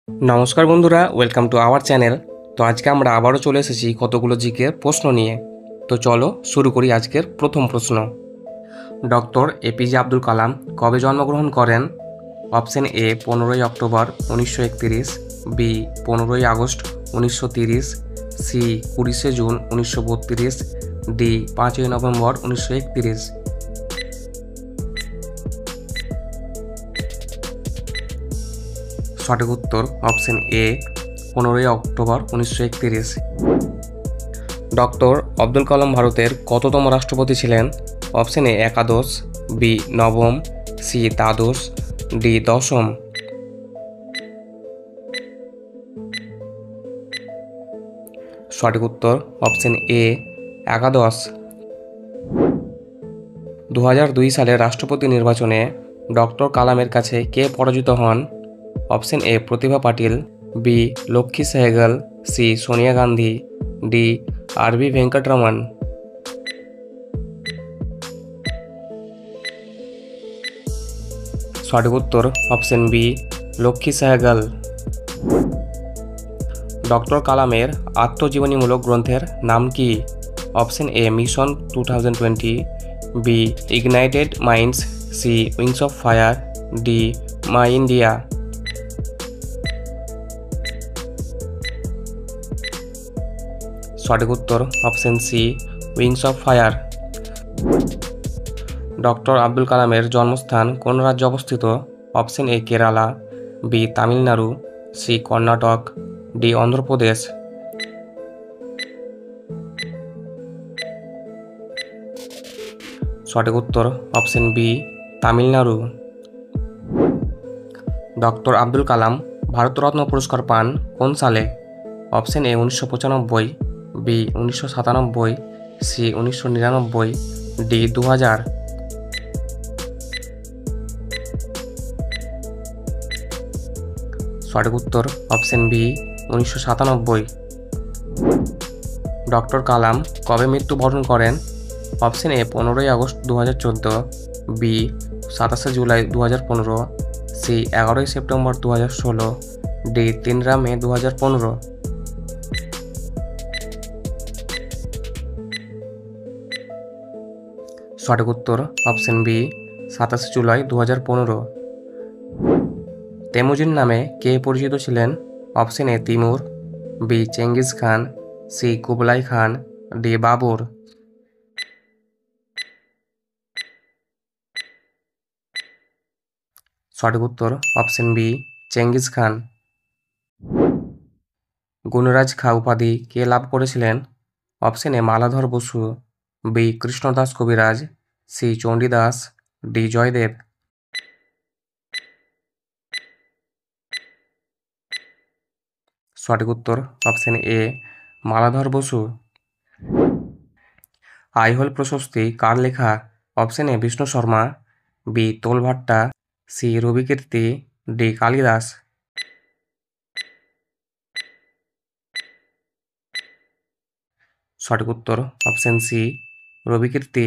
নমস্কার বন্ধুরা, welcome to our channel. তো আজকে আমরা আবারও চলে এসেছি কতগুলো জিকের প্রশ্ন নিয়ে। তো চলো শুরু করি আজকের প্রথম প্রশ্ন। ডক্টর এপিজে আব্দুল কালাম কবে জন্মগ্রহণ করেন? অপশন এ 15ই অক্টোবর 1931, বি 15ই আগস্ট 1930, সি 20শে জুন 1932, ডি 5ই নভেম্বর 1931। সঠিক উত্তর অপশন এ 15ই অক্টোবর 1931। ডক্টর আব্দুল কালাম ভারতের কততম রাষ্ট্রপতি ছিলেন? অপশন এ একাদশ, বি নবম, সি দ্বাদশ, ডি দশম। সঠিক উত্তর অপশন এ একাদশ। 2002 সালের রাষ্ট্রপতি নির্বাচনে ডক্টর কালামের কাছে কে পরাজিত হন? Option A Pratibha Patil, B Lakshmi Sahgal, C Sonia Gandhi, D R B Venkataraman. সঠিক উত্তর option B Lakshmi Sahgal. Doctor কালামের আত্মজীবনীমূলক গ্রন্থের নাম কি? Option A mission 2020, B ignited minds, C wings of fire, D my India. সঠিক উত্তর option C wings of fire. Doctor Abdul কালামের জন্মস্থান কোন রাজ্যে অবস্থিত? Option A Kerala, B Tamil Nadu, C Karnataka, D Andhra Pradesh. সঠিক উত্তর option B Tamil Nadu. Doctor Abdul Kalam Bharat Ratna পুরস্কার পান কোন সালে? Option A 1995, B 1997, C 1999, D 2000। সঠিক উত্তর অপশন বি 1997। ডক্টর কালাম কবে মৃত্যুবরণ করেন? অপশন এ 15ই আগস্ট 2014, বি 27শে জুলাই 2015, সি 11ই সেপ্টেম্বর 2016, ডি 3রা মে 2015। সঠিক উত্তর অপশন বি 27শে জুলাই 2015। তেমুজিন নামে কে পরিচিত ছিলেন? Option A Timur, B Genghis Khan, C Kublai Khan, D Babur. সঠিক উত্তর option B Genghis Khan. Gunraj Khan উপাধি কে লাভ করেছিলেন? Option A Maladhar Basu, B Krishnadas Kabiraj, C Chandidas, D Jayadev. সঠিক উত্তর অপশন এ মালাধর বসু। আইহোল প্রশস্তি কার লেখা? Option A Vishnu Sharma, B Tolabhatta, C Ravikirti, D Kalidas. সঠিক উত্তর অপশন সি রবিকীর্তি।